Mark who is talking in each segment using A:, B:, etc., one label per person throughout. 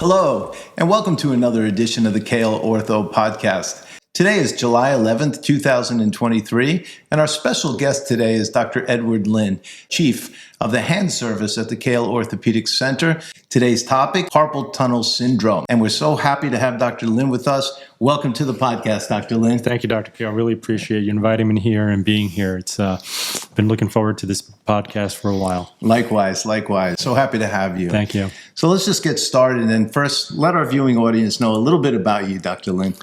A: Hello, and welcome to another edition of the Kayal Ortho podcast. Today is July 11th, 2023, and our special guest today is Dr. Edward Lin, Chief of the Hand Service at the Kayal Orthopaedic Center. Today's topic, Carpal Tunnel Syndrome. And we're so happy to have Dr. Lin with us. Welcome to the podcast, Dr. Lin.
B: Thank you, Dr. Kayal. I really appreciate you inviting me here and being here. It's been looking forward to this podcast for a while.
A: Likewise. So happy to have you.
B: Thank you.
A: So let's just get started. And first, let our viewing audience know a little bit about you, Dr. Lin.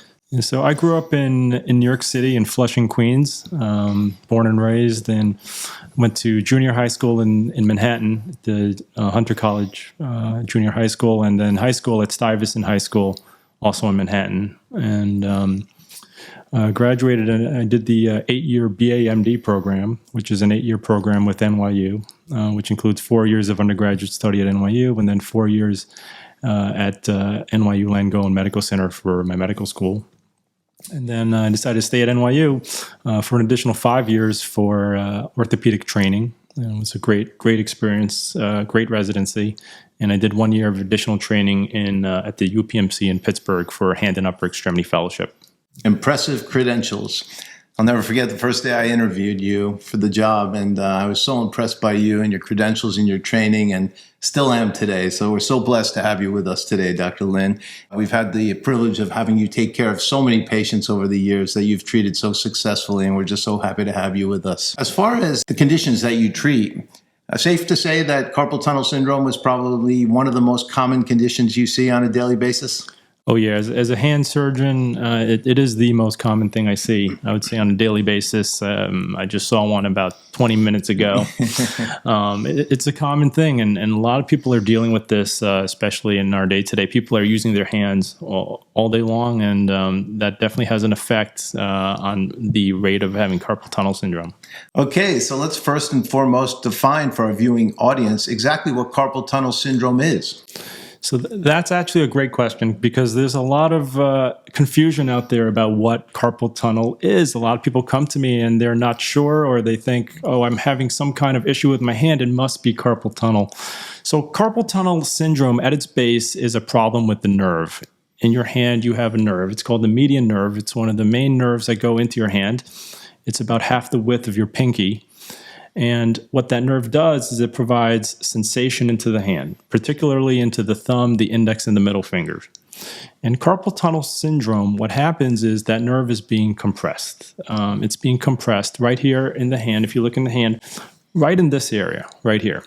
B: So I grew up in New York City, in Flushing, Queens, born and raised, and went to junior high school in Manhattan, the Hunter College Junior High School, and then high school at Stuyvesant High School, also in Manhattan. And graduated, and I did the 8-year BA-MD program, which is an 8-year program with NYU, which includes 4 years of undergraduate study at NYU, and then 4 years at NYU Langone Medical Center for my medical school. And then I decided to stay at NYU for an additional 5 years for orthopedic training. And it was a great experience, great residency. And I did 1 year of additional training at the UPMC in Pittsburgh for a hand and upper extremity fellowship.
A: Impressive credentials. I'll never forget the first day I interviewed you for the job, and I was so impressed by you and your credentials and your training, and still am today. So we're so blessed to have you with us today, Dr. Lin. We've had the privilege of having you take care of so many patients over the years that you've treated so successfully, and we're just so happy to have you with us. As far as the conditions that you treat, safe to say that carpal tunnel syndrome is probably one of the most common conditions you see on a daily basis?
B: Oh, yeah. As a hand surgeon, it is the most common thing I see, I would say, on a daily basis. I just saw one about 20 minutes ago. It's a common thing, and a lot of people are dealing with this, especially in our day-to-day. People are using their hands all day long, and that definitely has an effect on the rate of having carpal tunnel syndrome.
A: Okay, so let's first and foremost define for our viewing audience exactly what carpal tunnel syndrome is.
B: So that's actually a great question, because there's a lot of confusion out there about what carpal tunnel is. A lot of people come to me and they're not sure, or they think, oh, I'm having some kind of issue with my hand. It must be carpal tunnel. So carpal tunnel syndrome at its base is a problem with the nerve. In your hand, you have a nerve. It's called the median nerve. It's one of the main nerves that go into your hand. It's about half the width of your pinky. And what that nerve does is it provides sensation into the hand, particularly into the thumb, the index, and the middle fingers. In carpal tunnel syndrome, what happens is that nerve is being compressed. It's being compressed right here in the hand. If you look in the hand, right in this area, right here.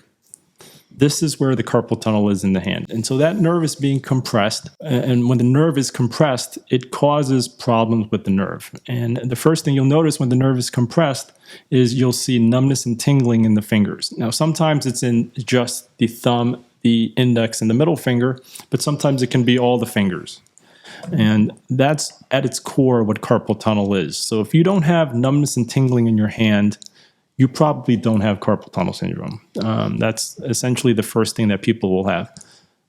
B: This is where the carpal tunnel is in the hand. And so that nerve is being compressed. And when the nerve is compressed, it causes problems with the nerve. And the first thing you'll notice when the nerve is compressed is you'll see numbness and tingling in the fingers. Now, sometimes it's in just the thumb, the index, and the middle finger, but sometimes it can be all the fingers. And that's at its core what carpal tunnel is. So if you don't have numbness and tingling in your hand, you probably don't have carpal tunnel syndrome. That's essentially the first thing that people will have.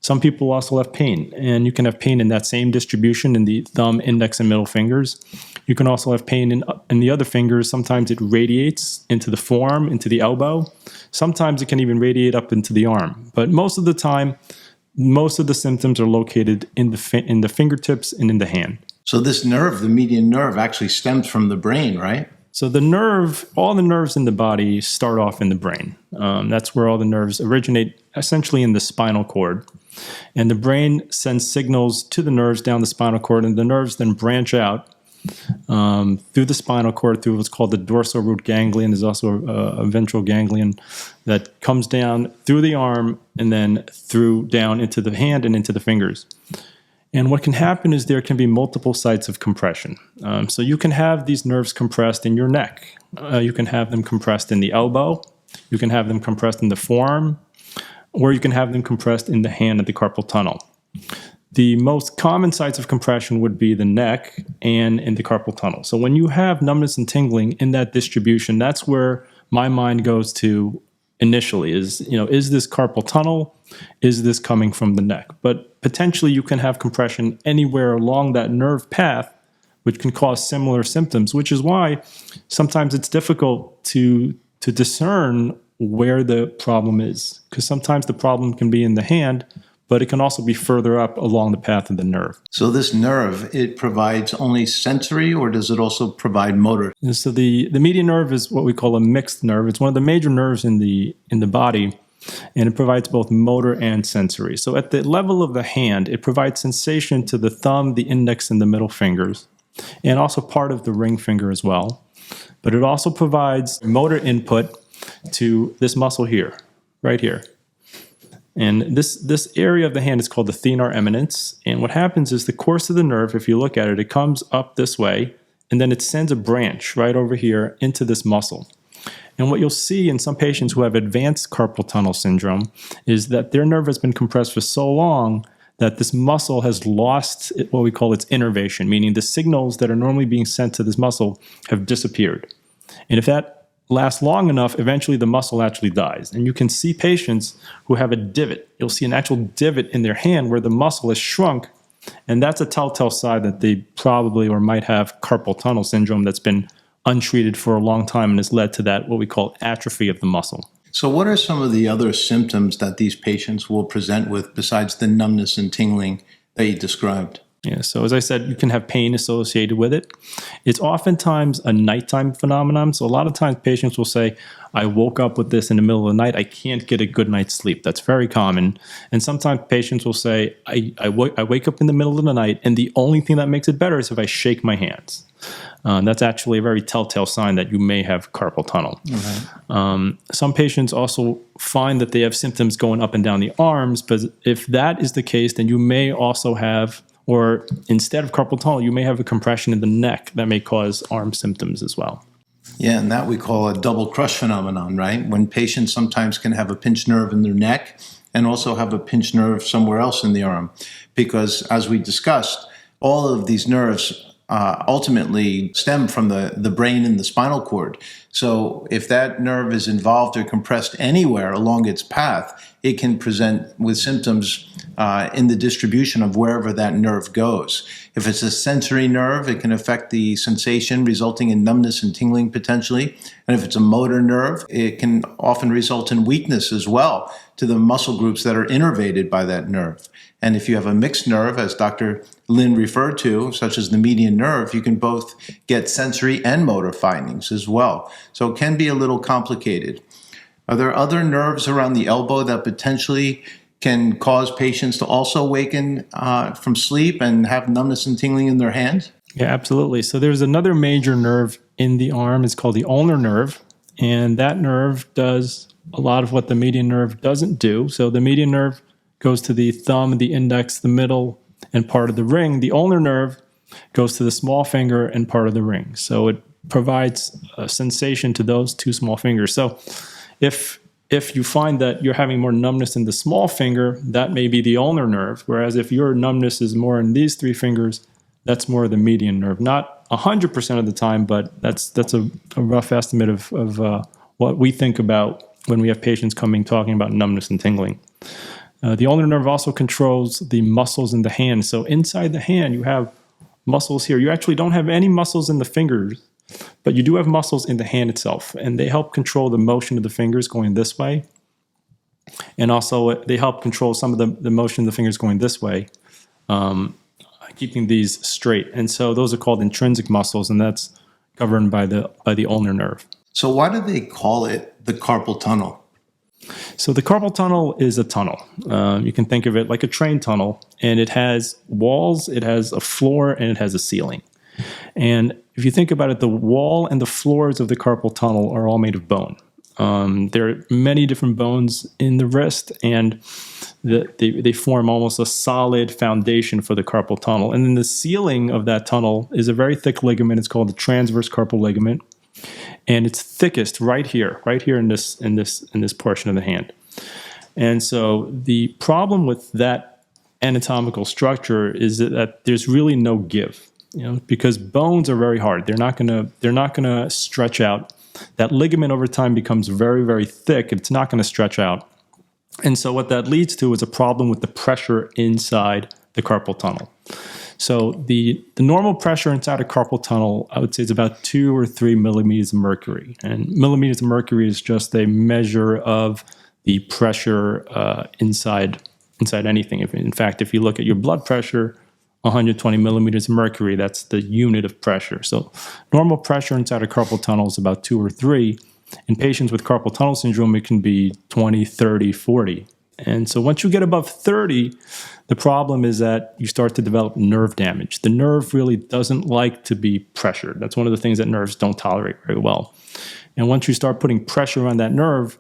B: Some people also have pain, and you can have pain in that same distribution in the thumb, index, and middle fingers. You can also have pain in the other fingers. Sometimes it radiates into the forearm, into the elbow. Sometimes it can even radiate up into the arm. But most of the time, most of the symptoms are located in the fingertips and in the hand.
A: So this nerve, the median nerve, actually stems from the brain, right?
B: So the nerve, all the nerves in the body start off in the brain. That's where all the nerves originate, essentially in the spinal cord. And the brain sends signals to the nerves down the spinal cord, and the nerves then branch out through the spinal cord, through what's called the dorsal root ganglion. There's also a ventral ganglion that comes down through the arm and then through down into the hand and into the fingers. And what can happen is there can be multiple sites of compression. So you can have these nerves compressed in your neck. You can have them compressed in the elbow. You can have them compressed in the forearm. Or you can have them compressed in the hand at the carpal tunnel. The most common sites of compression would be the neck and in the carpal tunnel. So when you have numbness and tingling in that distribution, that's where my mind goes to initially is this carpal tunnel? Is this coming from the neck? But potentially you can have compression anywhere along that nerve path, which can cause similar symptoms, which is why sometimes it's difficult to discern where the problem is, because sometimes the problem can be in the hand, but it can also be further up along the path of the nerve.
A: So this nerve, it provides only sensory, or does it also provide motor?
B: And so the median nerve is what we call a mixed nerve. It's one of the major nerves in the body, and it provides both motor and sensory. So at the level of the hand, it provides sensation to the thumb, the index, and the middle fingers, and also part of the ring finger as well. But it also provides motor input to this muscle here, right here. And this area of the hand is called the thenar eminence. And what happens is the course of the nerve, if you look at it, it comes up this way, and then it sends a branch right over here into this muscle. And what you'll see in some patients who have advanced carpal tunnel syndrome is that their nerve has been compressed for so long that this muscle has lost what we call its innervation, meaning the signals that are normally being sent to this muscle have disappeared. And if that lasts long enough, eventually the muscle actually dies. And you can see patients who have a divot. You'll see an actual divot in their hand where the muscle has shrunk, and that's a telltale sign that they probably or might have carpal tunnel syndrome that's been untreated for a long time and has led to that what we call atrophy of the muscle.
A: So what are some of the other symptoms that these patients will present with besides the numbness and tingling that you described?
B: Yeah, so as I said, you can have pain associated with it. It's oftentimes a nighttime phenomenon. So a lot of times patients will say, I woke up with this in the middle of the night. I can't get a good night's sleep. That's very common. And sometimes patients will say, I wake up in the middle of the night, and the only thing that makes it better is if I shake my hands. That's actually a very telltale sign that you may have carpal tunnel. Okay. Some patients also find that they have symptoms going up and down the arms, but if that is the case, then you may also have, or instead of carpal tunnel, you may have a compression in the neck that may cause arm symptoms as well.
A: Yeah, and that we call a double crush phenomenon, right? When patients sometimes can have a pinched nerve in their neck and also have a pinched nerve somewhere else in the arm. Because as we discussed, all of these nerves ultimately stem from the brain and the spinal cord. So if that nerve is involved or compressed anywhere along its path, it can present with symptoms in the distribution of wherever that nerve goes. If it's a sensory nerve, it can affect the sensation, resulting in numbness and tingling potentially. And if it's a motor nerve, it can often result in weakness as well to the muscle groups that are innervated by that nerve. And if you have a mixed nerve, as Dr. Lin referred to, such as the median nerve, you can both get sensory and motor findings as well. So it can be a little complicated. Are there other nerves around the elbow that potentially can cause patients to also awaken from sleep and have numbness and tingling in their hands?
B: Yeah, absolutely. So there's another major nerve in the arm. It's called the ulnar nerve. And that nerve does a lot of what the median nerve doesn't do. So the median nerve goes to the thumb, the index, the middle, and part of the ring. The ulnar nerve goes to the small finger and part of the ring. So it provides a sensation to those two small fingers. So if you find that you're having more numbness in the small finger, that may be the ulnar nerve. Whereas if your numbness is more in these three fingers, that's more the median nerve. Not 100% of the time, but that's a rough estimate of what we think about when we have patients coming talking about numbness and tingling. The ulnar nerve also controls the muscles in the hand. So inside the hand, you have muscles here. You actually don't have any muscles in the fingers, but you do have muscles in the hand itself, and they help control the motion of the fingers going this way. And also they help control some of the motion of the fingers going this way, keeping these straight. And so those are called intrinsic muscles, and that's governed by the ulnar nerve.
A: So why do they call it the carpal tunnel?
B: So the carpal tunnel is a tunnel. You can think of it like a train tunnel, and it has walls, it has a floor, and it has a ceiling. And if you think about it, the wall and the floors of the carpal tunnel are all made of bone. There are many different bones in the wrist, and they form almost a solid foundation for the carpal tunnel. And then the ceiling of that tunnel is a very thick ligament. It's called the transverse carpal ligament. And it's thickest right here in this portion of the hand. And so the problem with that anatomical structure is that there's really no give, because bones are very hard. They're not gonna stretch out. That ligament over time becomes very, very thick. It's not going to stretch out. And so what that leads to is a problem with the pressure inside the carpal tunnel. So the normal pressure inside a carpal tunnel, I would say, is about 2 or 3 millimeters of mercury. And millimeters of mercury is just a measure of the pressure inside inside anything. In fact, if you look at your blood pressure, 120 millimeters of mercury, that's the unit of pressure. So normal pressure inside a carpal tunnel is about 2 or 3. In patients with carpal tunnel syndrome, it can be 20, 30, 40. And so once you get above 30, the problem is that you start to develop nerve damage. The nerve really doesn't like to be pressured. That's one of the things that nerves don't tolerate very well. And once you start putting pressure on that nerve,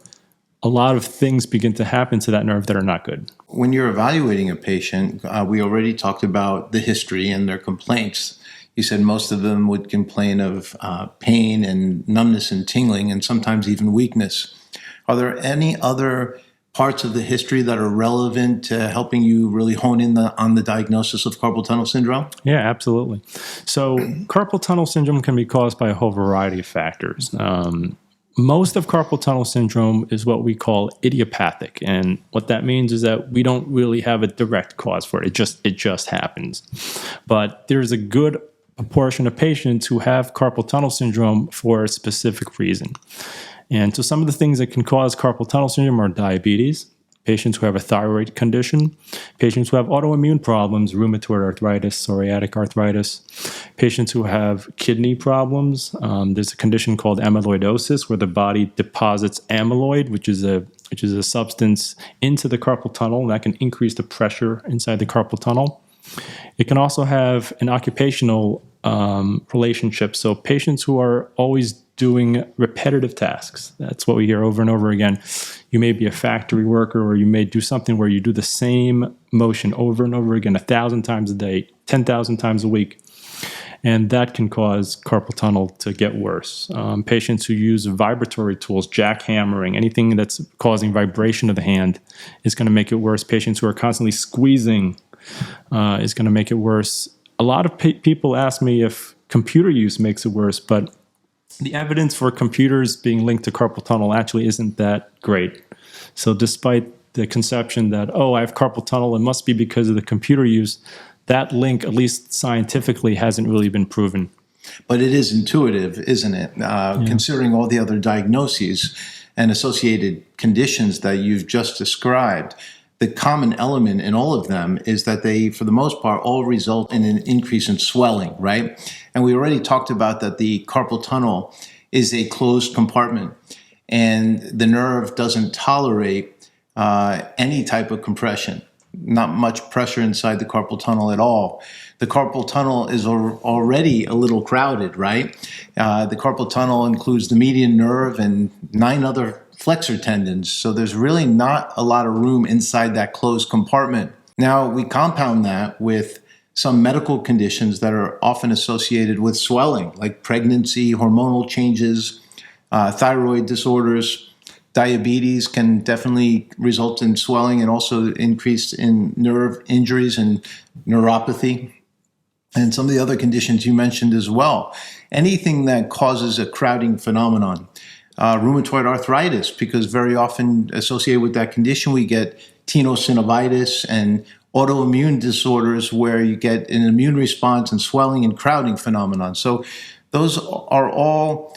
B: a lot of things begin to happen to that nerve that are not good.
A: When you're evaluating a patient, we already talked about the history and their complaints. You said most of them would complain of pain and numbness and tingling and sometimes even weakness. Are there any other parts of the history that are relevant to helping you really hone in on the diagnosis of carpal tunnel syndrome?
B: Yeah, absolutely. So carpal tunnel syndrome can be caused by a whole variety of factors. Most of carpal tunnel syndrome is what we call idiopathic. And what that means is that we don't really have a direct cause for it. It just happens. But there's a good proportion of patients who have carpal tunnel syndrome for a specific reason. And so some of the things that can cause carpal tunnel syndrome are diabetes, patients who have a thyroid condition, patients who have autoimmune problems, rheumatoid arthritis, psoriatic arthritis, patients who have kidney problems. There's a condition called amyloidosis where the body deposits amyloid, which is a substance into the carpal tunnel, and that can increase the pressure inside the carpal tunnel. It can also have an occupational relationship. So patients who are always doing repetitive tasks, that's what we hear over and over again. You may be a factory worker, or you may do something where you do the same motion over and over again 1,000 times a day, 10,000 times a week. And that can cause carpal tunnel to get worse. Patients who use vibratory tools, jackhammering, anything that's causing vibration of the hand is going to make it worse. Patients who are constantly squeezing is going to make it worse. A lot of people ask me if computer use makes it worse, but the evidence for computers being linked to carpal tunnel actually isn't that great. So despite the conception that, I have carpal tunnel, it must be because of the computer use, that link, at least scientifically, hasn't really been proven.
A: But it is intuitive, isn't it? Considering all the other diagnoses and associated conditions that you've just described, the common element in all of them is that they, for the most part, all result in an increase in swelling, right? And we already talked about that the carpal tunnel is a closed compartment, and the nerve doesn't tolerate any type of compression, not much pressure inside the carpal tunnel at all. The carpal tunnel is already a little crowded, right? The carpal tunnel includes the median nerve and 9 other flexor tendons. So there's really not a lot of room inside that closed compartment. Now, we compound that with some medical conditions that are often associated with swelling, like pregnancy, hormonal changes, thyroid disorders. Diabetes can definitely result in swelling and also increase in nerve injuries and neuropathy. And some of the other conditions you mentioned as well. Anything that causes a crowding phenomenon. Rheumatoid arthritis, because very often associated with that condition, we get tenosynovitis and autoimmune disorders where you get an immune response and swelling and crowding phenomenon. So those are all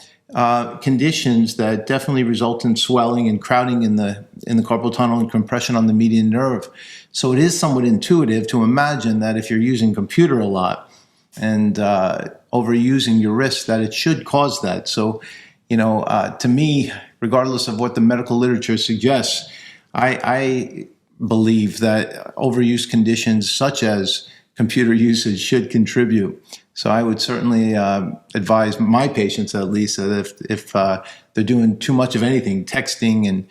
A: conditions that definitely result in swelling and crowding in the carpal tunnel and compression on the median nerve. So it is somewhat intuitive to imagine that if you're using computer a lot and overusing your wrist, that it should cause that. So, to me, regardless of what the medical literature suggests, I believe that overuse conditions such as computer usage should contribute. So I would certainly advise my patients, at least, that if they're doing too much of anything, texting and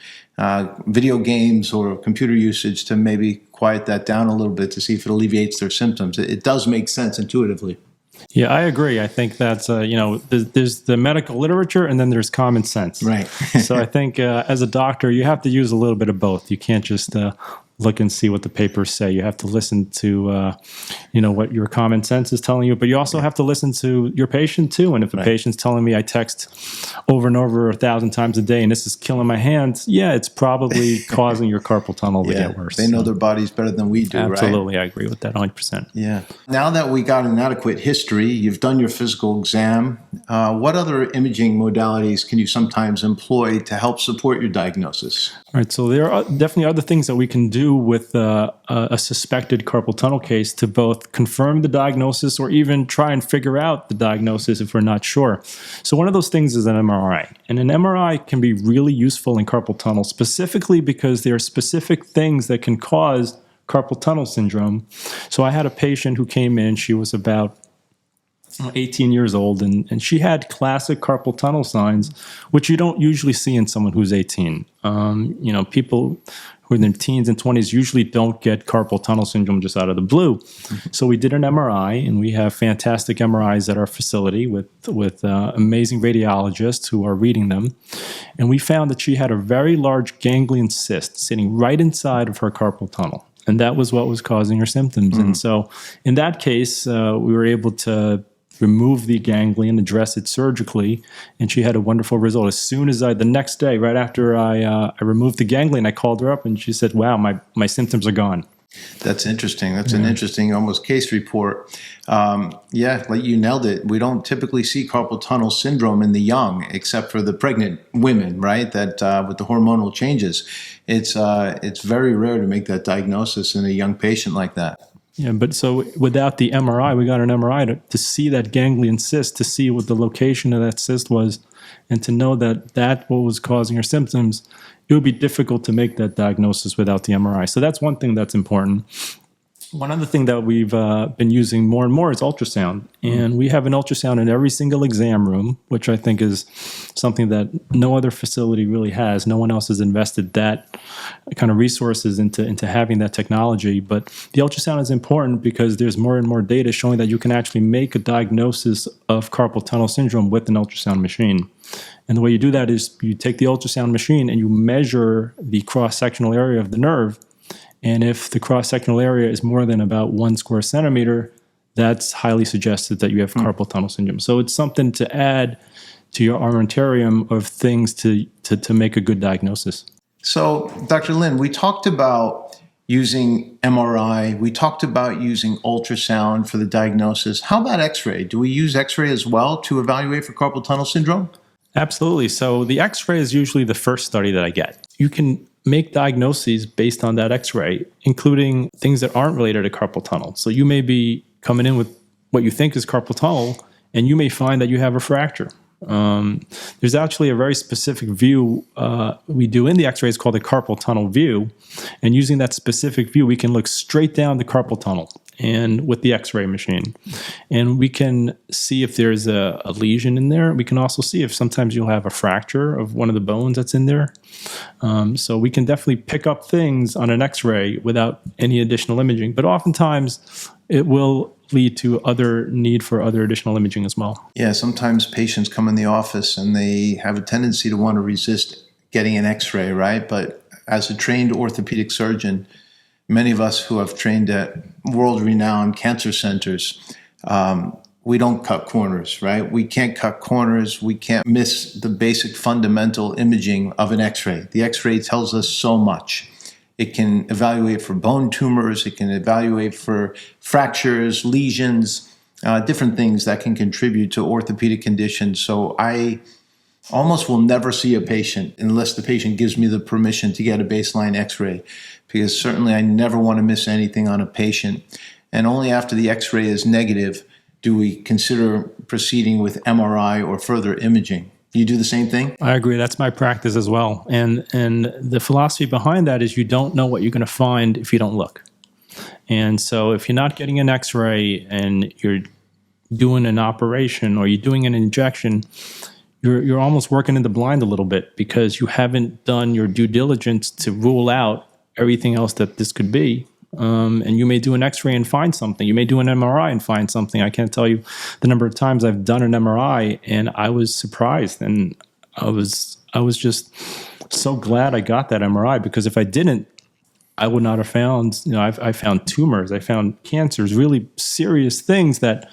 A: video games or computer usage, to maybe quiet that down a little bit to see if it alleviates their symptoms. It does make sense intuitively.
B: Yeah, I agree. I think that's, there's the medical literature and then there's common sense.
A: Right.
B: So I think as a doctor, you have to use a little bit of both. You can't just look and see what the papers say. You have to listen to, what your common sense is telling you, but you also have to listen to your patient too. And if a patient's telling me I text over and over 1,000 times a day and this is killing my hands, it's probably causing your carpal tunnel to get worse.
A: They know their bodies better than we do,
B: Absolutely,
A: right?
B: I agree with that 100%.
A: Yeah. Now that we got an adequate history, you've done your physical exam, what other imaging modalities can you sometimes employ to help support your diagnosis?
B: All right, so there are definitely other things that we can do do with a suspected carpal tunnel case to both confirm the diagnosis or even try and figure out the diagnosis if we're not sure. So one of those things is an MRI. And an MRI can be really useful in carpal tunnel, specifically because there are specific things that can cause carpal tunnel syndrome. So I had a patient who came in, she was about 18 years old, and she had classic carpal tunnel signs, which you don't usually see in someone who's 18. People who are in their teens and 20s usually don't get carpal tunnel syndrome just out of the blue. So we did an MRI, and we have fantastic MRIs at our facility with amazing radiologists who are reading them. And we found that she had a very large ganglion cyst sitting right inside of her carpal tunnel. And that was what was causing her symptoms. And so in that case, we were able to remove the ganglion, address it surgically, and she had a wonderful result. As soon as the next day, right after I removed the ganglion, I called her up and she said, wow, my symptoms are gone.
A: That's interesting. That's an interesting almost case report. Like you nailed it. We don't typically see carpal tunnel syndrome in the young, except for the pregnant women, right? That with the hormonal changes, it's very rare to make that diagnosis in a young patient like that.
B: Yeah, but so without the MRI, we got an MRI to see that ganglion cyst, to see what the location of that cyst was, and to know that what was causing her symptoms. It would be difficult to make that diagnosis without the MRI. So that's one thing that's important. One other thing that we've been using more and more is ultrasound. And we have an ultrasound in every single exam room, which I think is something that no other facility really has. No one else has invested that kind of resources into having that technology. But the ultrasound is important because there's more and more data showing that you can actually make a diagnosis of carpal tunnel syndrome with an ultrasound machine. And the way you do that is you take the ultrasound machine and you measure the cross-sectional area of the nerve. And if the cross-sectional area is more than about 1 square centimeter, that's highly suggested that you have carpal tunnel syndrome. So it's something to add to your armamentarium of things to make a good diagnosis.
A: So, Dr. Lin, we talked about using MRI. We talked about using ultrasound for the diagnosis. How about X-ray? Do we use X-ray as well to evaluate for carpal tunnel syndrome?
B: Absolutely. So the X-ray is usually the first study that I get. You can make diagnoses based on that X-ray, including things that aren't related to carpal tunnel. So you may be coming in with what you think is carpal tunnel, and you may find that you have a fracture. There's actually a very specific view we do in the X-ray. It's called the carpal tunnel view. And using that specific view, we can look straight down the carpal tunnel and with the X-ray machine. And we can see if there's a lesion in there. We can also see if sometimes you'll have a fracture of one of the bones that's in there. So we can definitely pick up things on an X-ray without any additional imaging. But oftentimes it will lead to other need for other additional imaging as well.
A: Yeah, sometimes patients come in the office and they have a tendency to want to resist getting an X-ray, right? But as a trained orthopedic surgeon, many of us who have trained at world-renowned cancer centers, we don't cut corners, right? We can't cut corners. We can't miss the basic fundamental imaging of an X-ray. The X-ray tells us so much. It can evaluate for bone tumors. It can evaluate for fractures, lesions, different things that can contribute to orthopedic conditions. So I almost will never see a patient unless the patient gives me the permission to get a baseline X-ray, because certainly I never want to miss anything on a patient. And only after the X-ray is negative do we consider proceeding with MRI or further imaging. You do the same thing?
B: I agree. That's my practice as well. And the philosophy behind that is you don't know what you're going to find if you don't look. And so if you're not getting an X-ray and you're doing an operation or you're doing an injection, you're almost working in the blind a little bit because you haven't done your due diligence to rule out everything else that this could be. And you may do an X-ray and find something. You may do an MRI and find something. I can't tell you the number of times I've done an MRI and I was surprised, and I was just so glad I got that MRI, because if I didn't, I would not have found. I found tumors, I found cancers, really serious things that,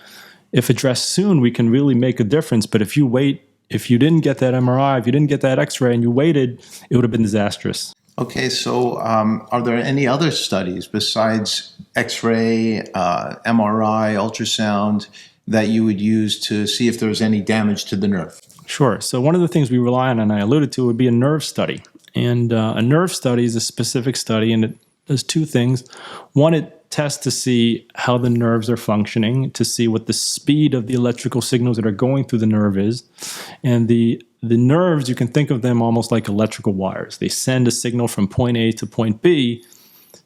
B: if addressed soon, we can really make a difference. But if you wait, if you didn't get that MRI, if you didn't get that X-ray, and you waited, it would have been disastrous.
A: Okay, so are there any other studies besides X-ray, MRI, ultrasound that you would use to see if there's any damage to the nerve?
B: Sure. So one of the things we rely on, and I alluded to, would be a nerve study. And a nerve study is a specific study, and does two things. One, it tests to see how the nerves are functioning, to see what the speed of the electrical signals that are going through the nerve is. And the nerves, you can think of them almost like electrical wires. They send a signal from point A to point B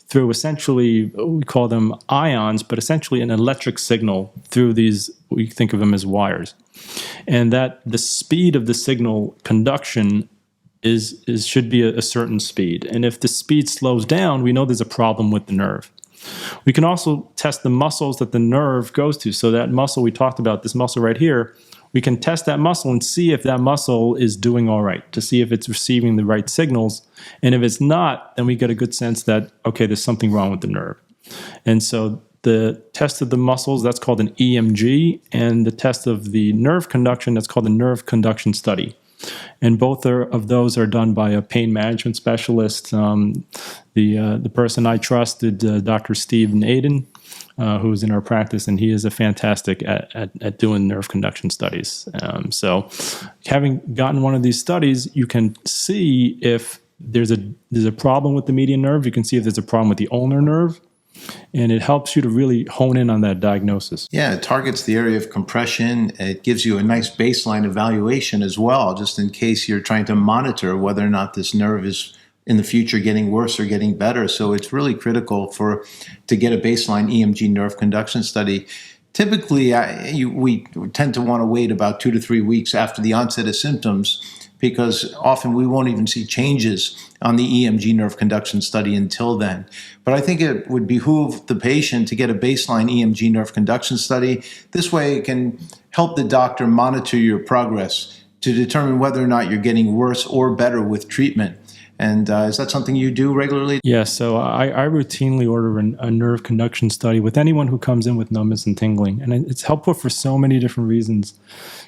B: through essentially, we call them ions, but essentially an electric signal through these, we think of them as wires. And that the speed of the signal conduction should be a certain speed. And if the speed slows down, we know there's a problem with the nerve. We can also test the muscles that the nerve goes to. So that muscle we talked about, this muscle right here, we can test that muscle and see if that muscle is doing all right, to see if it's receiving the right signals. And if it's not, then we get a good sense that, okay, there's something wrong with the nerve. And so the test of the muscles, that's called an EMG, and the test of the nerve conduction, that's called a nerve conduction study. And both of those are done by a pain management specialist. The person I trusted, Dr. Steve Naden, who's in our practice, and he is a fantastic at doing nerve conduction studies. So having gotten one of these studies, you can see if there's a problem with the median nerve. You can see if there's a problem with the ulnar nerve. And it helps you to really hone in on that diagnosis.
A: Yeah, it targets the area of compression. It gives you a nice baseline evaluation as well, just in case you're trying to monitor whether or not this nerve is in the future getting worse or getting better. So it's really critical to get a baseline EMG nerve conduction study. Typically, we tend to want to wait about 2 to 3 weeks after the onset of symptoms, because often we won't even see changes on the EMG nerve conduction study until then. But I think it would behoove the patient to get a baseline EMG nerve conduction study. This way it can help the doctor monitor your progress to determine whether or not you're getting worse or better with treatment. And is that something you do regularly?
B: Yeah, so I routinely order a nerve conduction study with anyone who comes in with numbness and tingling. And it's helpful for so many different reasons.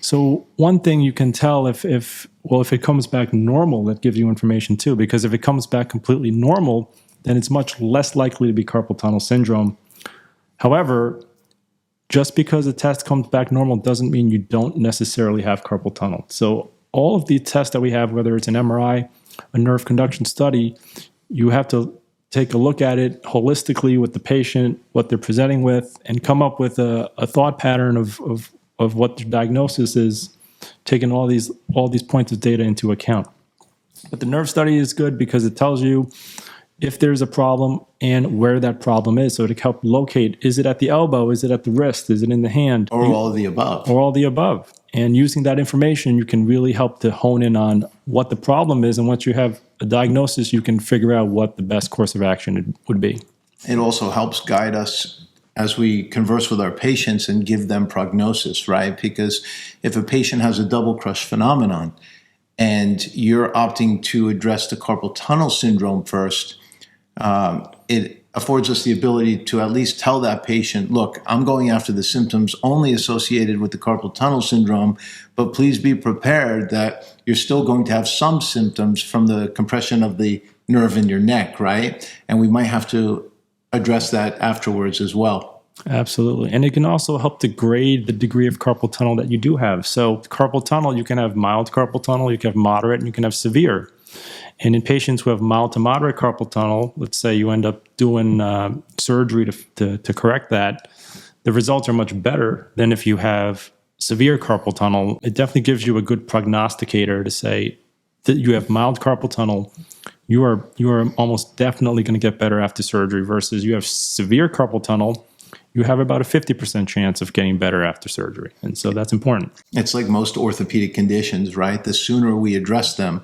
B: So one thing you can tell if it comes back normal, that gives you information too, because if it comes back completely normal, then it's much less likely to be carpal tunnel syndrome. However, just because a test comes back normal doesn't mean you don't necessarily have carpal tunnel. So all of the tests that we have, whether it's an MRI, a nerve conduction study, you have to take a look at it holistically with the patient, what they're presenting with, and come up with a thought pattern of what the diagnosis is, taking all these points of data into account. But the nerve study is good because it tells you if there's a problem and where that problem is. So to help locate, is it at the elbow? Is it at the wrist? Is it in the hand?
A: Or all of the above.
B: Or all the above. And using that information, you can really help to hone in on what the problem is. And once you have a diagnosis, you can figure out what the best course of action would be.
A: It also helps guide us as we converse with our patients and give them prognosis, right? Because if a patient has a double crush phenomenon and you're opting to address the carpal tunnel syndrome first, it affords us the ability to at least tell that patient, look, I'm going after the symptoms only associated with the carpal tunnel syndrome, but please be prepared that you're still going to have some symptoms from the compression of the nerve in your neck, right? And we might have to address that afterwards as well.
B: Absolutely. And it can also help to grade the degree of carpal tunnel that you do have. So carpal tunnel, you can have mild carpal tunnel, you can have moderate, and you can have severe. And in patients who have mild to moderate carpal tunnel, let's say you end up doing surgery to correct that, the results are much better than if you have severe carpal tunnel. It definitely gives you a good prognosticator to say that you have mild carpal tunnel. You are almost definitely going to get better after surgery, versus you have severe carpal tunnel. You have about a 50% chance of getting better after surgery. And so that's important.
A: It's like most orthopedic conditions, right? The sooner we address them,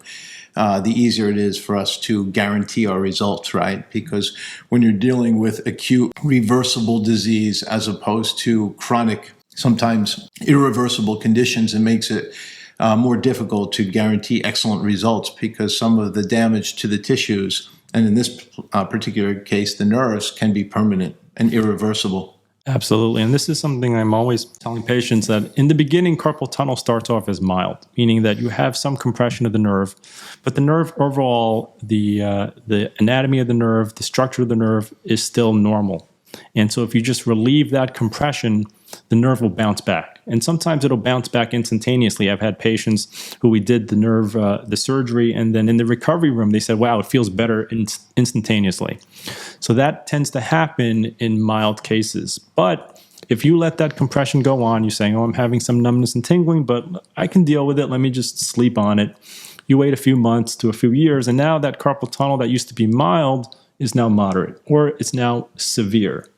A: the easier it is for us to guarantee our results, right? Because when you're dealing with acute reversible disease as opposed to chronic, sometimes irreversible conditions, it makes it more difficult to guarantee excellent results, because some of the damage to the tissues, and in this particular case, the nerves, can be permanent and irreversible.
B: Absolutely. And this is something I'm always telling patients, that in the beginning, carpal tunnel starts off as mild, meaning that you have some compression of the nerve, but the nerve overall, the anatomy of the nerve, the structure of the nerve is still normal. And so if you just relieve that compression, the nerve will bounce back. And sometimes it'll bounce back instantaneously. I've had patients who we did the surgery, and then in the recovery room, they said, wow, it feels better instantaneously. So that tends to happen in mild cases. But if you let that compression go on, you're saying, oh, I'm having some numbness and tingling, but I can deal with it. Let me just sleep on it. You wait a few months to a few years, and now that carpal tunnel that used to be mild is now moderate, or it's now severe.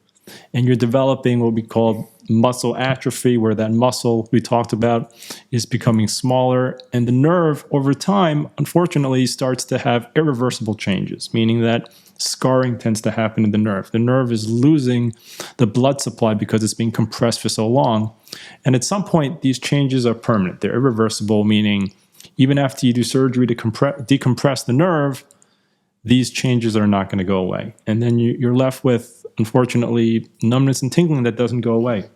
B: And you're developing what we call muscle atrophy, where that muscle we talked about is becoming smaller, and the nerve over time, unfortunately, starts to have irreversible changes, meaning that scarring tends to happen in the nerve. The nerve is losing the blood supply because it's being compressed for so long. And at some point, these changes are permanent. They're irreversible, meaning even after you do surgery to decompress the nerve, these changes are not going to go away. And then you're left with, unfortunately, numbness and tingling that doesn't go away.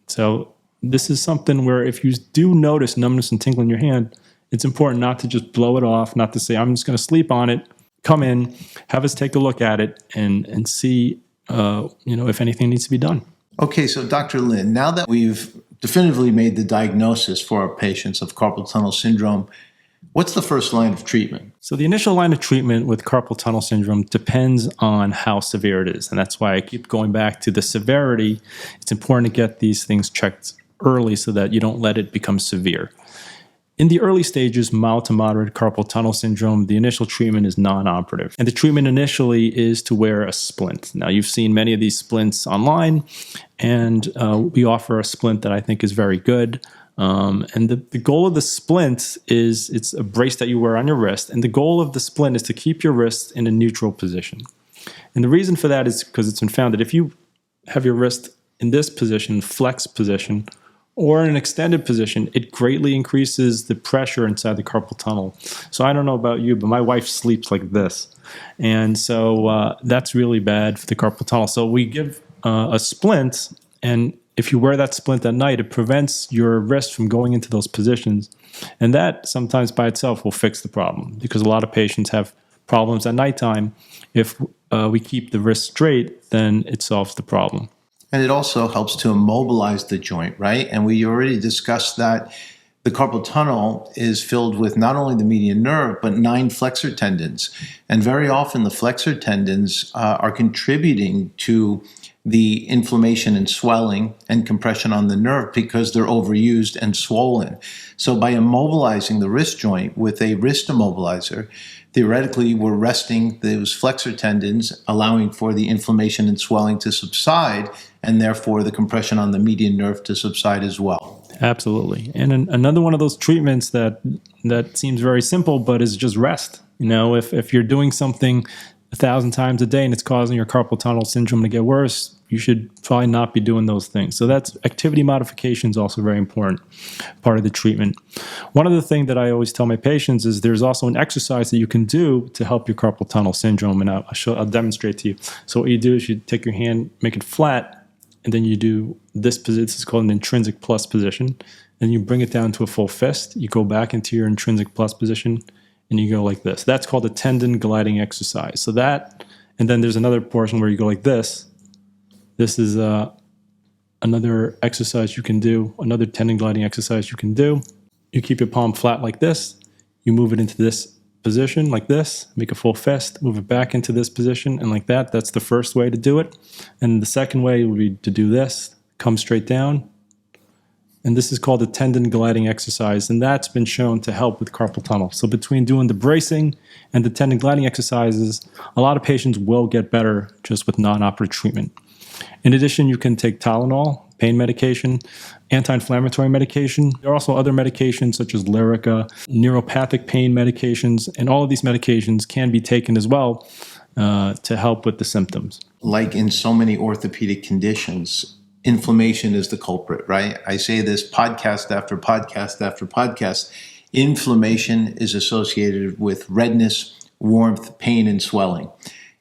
B: So this is something where if you do notice numbness and tingling in your hand, it's important not to just blow it off, not to say, I'm just going to sleep on it. Come in, have us take a look at it and see, if anything needs to be done.
A: Okay, so Dr. Lin, now that we've definitively made the diagnosis for our patients of carpal tunnel syndrome, what's the first line of treatment?
B: So the initial line of treatment with carpal tunnel syndrome depends on how severe it is. And that's why I keep going back to the severity. It's important to get these things checked early so that you don't let it become severe. In the early stages, mild to moderate carpal tunnel syndrome, the initial treatment is non-operative. And the treatment initially is to wear a splint. Now, you've seen many of these splints online, and we offer a splint that I think is very good. And the goal of the splint is it's a brace that you wear on your wrist. And the goal of the splint is to keep your wrist in a neutral position. And the reason for that is because it's been found that if you have your wrist in this position, flex position, or in an extended position, it greatly increases the pressure inside the carpal tunnel. So I don't know about you, but my wife sleeps like this. And so that's really bad for the carpal tunnel. So we give a splint, and if you wear that splint at night, it prevents your wrist from going into those positions. And that sometimes by itself will fix the problem, because a lot of patients have problems at nighttime. If we keep the wrist straight, then it solves the problem.
A: And it also helps to immobilize the joint, right? And we already discussed that the carpal tunnel is filled with not only the median nerve, but 9 flexor tendons. And very often the flexor tendons are contributing to the inflammation and swelling and compression on the nerve because they're overused and swollen. So by immobilizing the wrist joint with a wrist immobilizer, theoretically, we're resting those flexor tendons, allowing for the inflammation and swelling to subside, and therefore the compression on the median nerve to subside as well.
B: Absolutely. And another one of those treatments that seems very simple, but is just rest. If you're doing something 1,000 times a day and it's causing your carpal tunnel syndrome to get worse, you should probably not be doing those things. So that's activity modification is also very important part of the treatment. One of the things that I always tell my patients is there's also an exercise that you can do to help your carpal tunnel syndrome, and I'll demonstrate to you. So what you do is you take your hand, make it flat, and then you do this position. This is called an intrinsic plus position. And you bring it down to a full fist. You go back into your intrinsic plus position, and you go like this. That's called a tendon gliding exercise. So that, and then there's another portion where you go like this. This is another exercise you can do, another tendon gliding exercise you can do. You keep your palm flat like this. You move it into this position like this, make a full fist, move it back into this position, and like that. That's the first way to do it. And the second way would be to do this, come straight down. And this is called a tendon gliding exercise, and that's been shown to help with carpal tunnel. So between doing the bracing and the tendon gliding exercises, a lot of patients will get better just with non-operative treatment. In addition, you can take Tylenol, pain medication, anti-inflammatory medication. There are also other medications such as Lyrica, neuropathic pain medications, and all of these medications can be taken as well to help with the symptoms.
A: Like in so many orthopedic conditions, inflammation is the culprit, right? I say this podcast after podcast after podcast. Inflammation is associated with redness, warmth, pain, and swelling.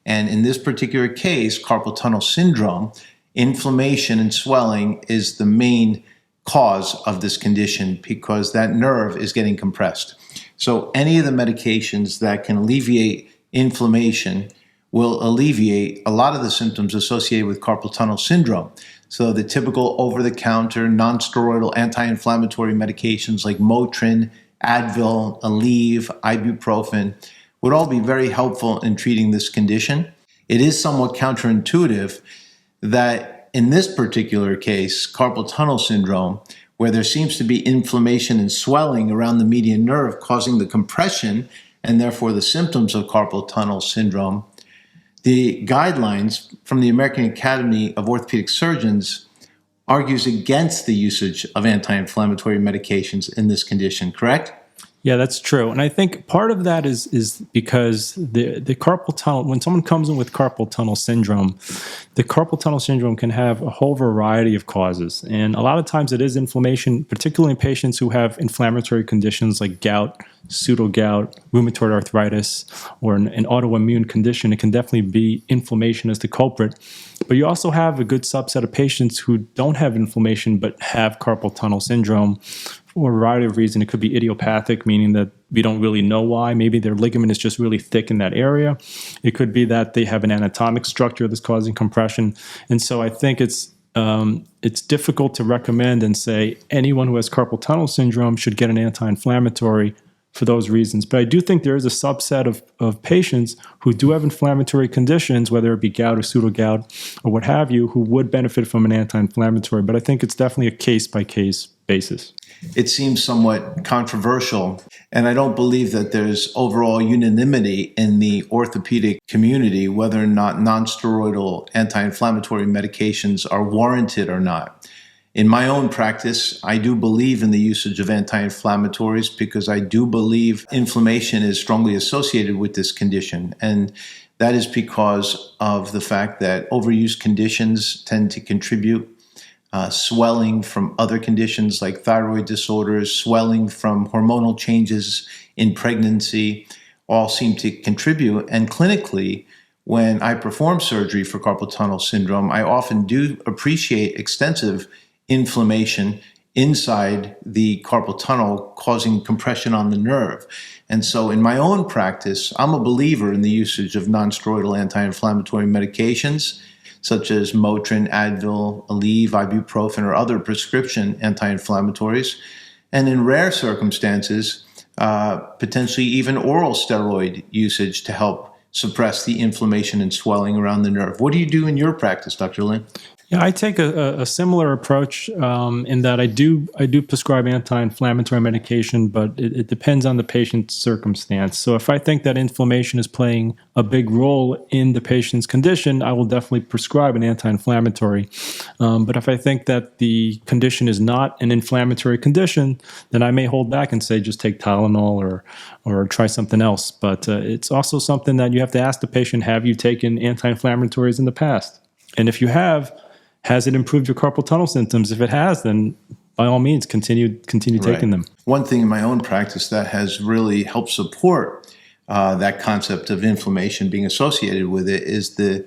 A: And in this particular case, carpal tunnel syndrome, inflammation and swelling is the main cause of this condition because that nerve is getting compressed. So any of the medications that can alleviate inflammation will alleviate a lot of the symptoms associated with carpal tunnel syndrome. So the typical over-the-counter non-steroidal anti-inflammatory medications like Motrin, Advil, Aleve, ibuprofen would all be very helpful in treating this condition. It is somewhat counterintuitive that in this particular case, carpal tunnel syndrome, where there seems to be inflammation and swelling around the median nerve causing the compression and therefore the symptoms of carpal tunnel syndrome, the guidelines from the American Academy of Orthopaedic Surgeons argues against the usage of anti-inflammatory medications in this condition, correct?
B: Yeah, that's true. And I think part of that is because the carpal tunnel, when someone comes in with carpal tunnel syndrome, the carpal tunnel syndrome can have a whole variety of causes. And a lot of times it is inflammation, particularly in patients who have inflammatory conditions like gout, pseudogout, rheumatoid arthritis, or an autoimmune condition. It can definitely be inflammation as the culprit. But you also have a good subset of patients who don't have inflammation but have carpal tunnel syndrome for a variety of reasons. It could be idiopathic, meaning that we don't really know why. Maybe their ligament is just really thick in that area. It could be that they have an anatomic structure that's causing compression. And so I think it's difficult to recommend and say anyone who has carpal tunnel syndrome should get an anti-inflammatory for those reasons. But I do think there is a subset of patients who do have inflammatory conditions, whether it be gout or pseudogout or what have you, who would benefit from an anti-inflammatory. But I think it's definitely a case-by-case basis.
A: It seems somewhat controversial, and I don't believe that there's overall unanimity in the orthopedic community whether or not nonsteroidal anti-inflammatory medications are warranted or not. In my own practice, I do believe in the usage of anti-inflammatories because I do believe inflammation is strongly associated with this condition. And that is because of the fact that overuse conditions tend to contribute. Swelling from other conditions like thyroid disorders, swelling from hormonal changes in pregnancy, all seem to contribute. And clinically, when I perform surgery for carpal tunnel syndrome, I often do appreciate extensive inflammation inside the carpal tunnel causing compression on the nerve. And so in my own practice, I'm a believer in the usage of nonsteroidal anti-inflammatory medications such as Motrin, Advil, Aleve, ibuprofen, or other prescription anti-inflammatories. And in rare circumstances, potentially even oral steroid usage to help suppress the inflammation and swelling around the nerve. What do you do in your practice, Dr. Lin?
B: Yeah, I take a similar approach in that I do prescribe anti-inflammatory medication, but it depends on the patient's circumstance. So if I think that inflammation is playing a big role in the patient's condition, I will definitely prescribe an anti-inflammatory. But if I think that the condition is not an inflammatory condition, then I may hold back and say just take Tylenol or try something else. But it's also something that you have to ask the patient, have you taken anti-inflammatories in the past? And if you have, has it improved your carpal tunnel symptoms? If it has, then by all means, continue taking them.
A: One thing in my own practice that has really helped support that concept of inflammation being associated with it is the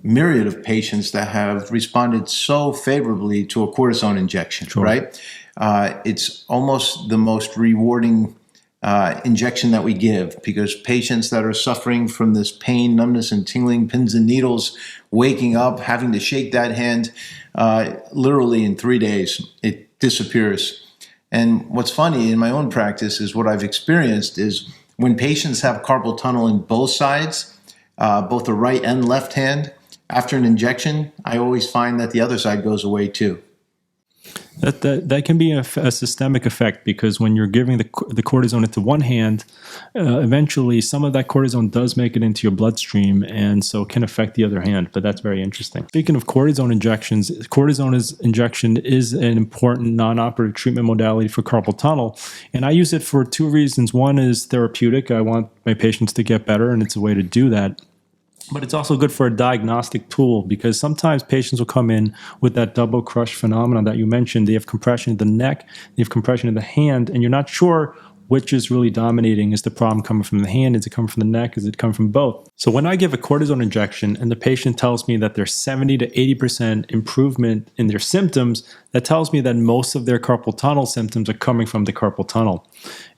A: myriad of patients that have responded so favorably to a cortisone injection,
B: Sure.
A: right? It's almost the most rewarding injection that we give because patients that are suffering from this pain, numbness, and tingling, pins and needles, waking up, having to shake that hand, literally in 3 days, it disappears. And what's funny in my own practice is what I've experienced is when patients have carpal tunnel in both sides, both the right and left hand, after an injection, I always find that the other side goes away too.
B: That can be a systemic effect because when you're giving the cortisone into one hand, eventually some of that cortisone does make it into your bloodstream and so can affect the other hand. But that's very interesting. Speaking of cortisone injections, injection is an important non-operative treatment modality for carpal tunnel. And I use it for two reasons. One is therapeutic. I want my patients to get better, and it's a way to do that. But it's also good for a diagnostic tool because sometimes patients will come in with that double crush phenomenon that you mentioned. They have compression in the neck, they have compression in the hand, and you're not sure which is really dominating. Is the problem coming from the hand? Is it coming from the neck? Is it coming from both? So when I give a cortisone injection and the patient tells me that there's 70 to 80% improvement in their symptoms, that tells me that most of their carpal tunnel symptoms are coming from the carpal tunnel.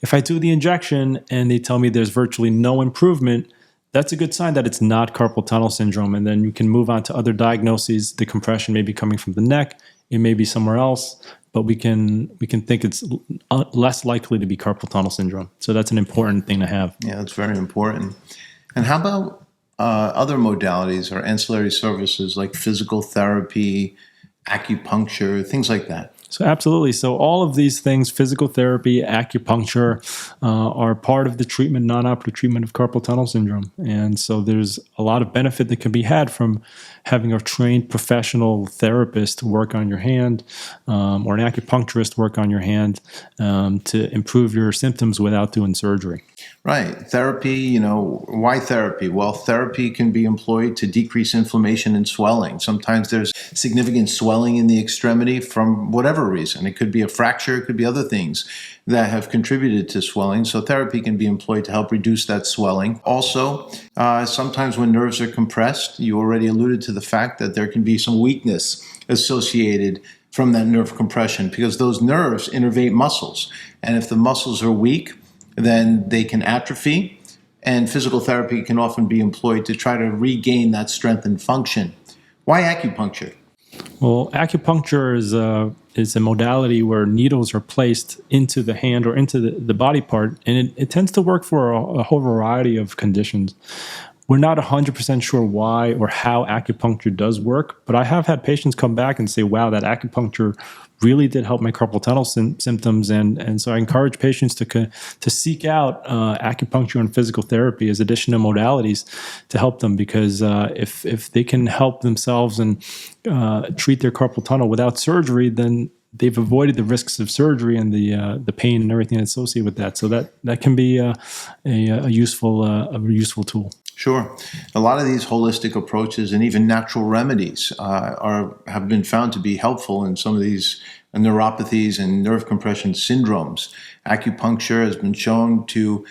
B: If I do the injection and they tell me there's virtually no improvement, that's a good sign that it's not carpal tunnel syndrome. And then you can move on to other diagnoses. The compression may be coming from the neck. It may be somewhere else, but we can think it's less likely to be carpal tunnel syndrome. So that's an important thing to have.
A: Yeah, that's very important. And how about other modalities or ancillary services like physical therapy, acupuncture, things like that?
B: So absolutely. So all of these things, physical therapy, acupuncture, are part of the treatment, non-operative treatment of carpal tunnel syndrome. And so there's a lot of benefit that can be had from having a trained professional therapist work on your hand, or an acupuncturist work on your hand, to improve your symptoms without doing surgery.
A: Right. Therapy, why therapy? Well, therapy can be employed to decrease inflammation and swelling. Sometimes there's significant swelling in the extremity from whatever reason. It could be a fracture, it could be other things that have contributed to swelling. So therapy can be employed to help reduce that swelling. Also, sometimes when nerves are compressed, you already alluded to the fact that there can be some weakness associated from that nerve compression because those nerves innervate muscles. And if the muscles are weak, then they can atrophy, and physical therapy can often be employed to try to regain that strength and function. Why acupuncture?
B: Well, acupuncture is a modality where needles are placed into the hand or into the body part, and it tends to work for a whole variety of conditions. We're not 100% sure why or how acupuncture does work, but I have had patients come back and say, wow, that acupuncture really did help my carpal tunnel symptoms. And so I encourage patients to seek out acupuncture and physical therapy as additional modalities to help them, because if they can help themselves and treat their carpal tunnel without surgery, then they've avoided the risks of surgery and the pain and everything associated with that. So that can be a useful tool.
A: Sure. A lot of these holistic approaches and even natural remedies have been found to be helpful in some of these neuropathies and nerve compression syndromes. Acupuncture has been shown to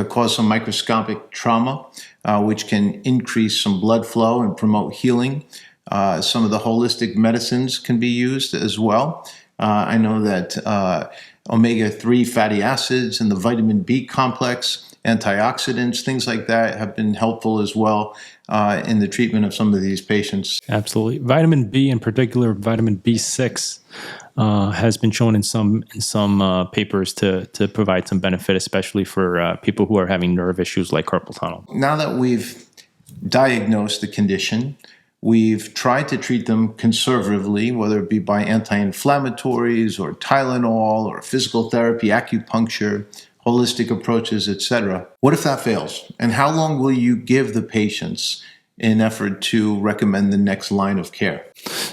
A: cause some microscopic trauma, which can increase some blood flow and promote healing. Some of the holistic medicines can be used as well. I know that omega-3 fatty acids and the vitamin B complex, antioxidants, things like that have been helpful as well in the treatment of some of these patients.
B: Absolutely. Vitamin B, in particular, vitamin B6, has been shown in some papers to provide some benefit, especially for people who are having nerve issues like carpal tunnel.
A: Now that we've diagnosed the condition, we've tried to treat them conservatively, whether it be by anti-inflammatories or Tylenol or physical therapy, acupuncture, holistic approaches, etc. What if that fails? And how long will you give the patients in effort to recommend the next line of care?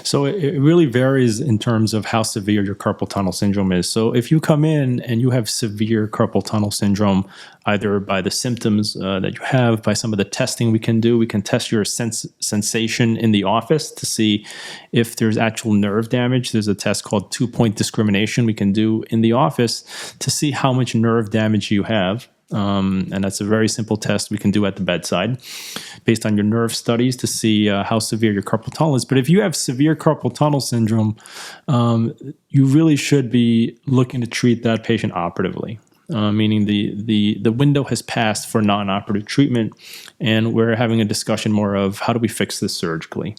B: So it really varies in terms of how severe your carpal tunnel syndrome is. So if you come in and you have severe carpal tunnel syndrome, either by the symptoms that you have, by some of the testing we can do, we can test your sensation in the office to see if there's actual nerve damage. There's a test called 2-point discrimination we can do in the office to see how much nerve damage you have. And that's a very simple test we can do at the bedside based on your nerve studies to see how severe your carpal tunnel is. But if you have severe carpal tunnel syndrome, you really should be looking to treat that patient operatively, meaning the window has passed for non-operative treatment, and we're having a discussion more of how do we fix this surgically.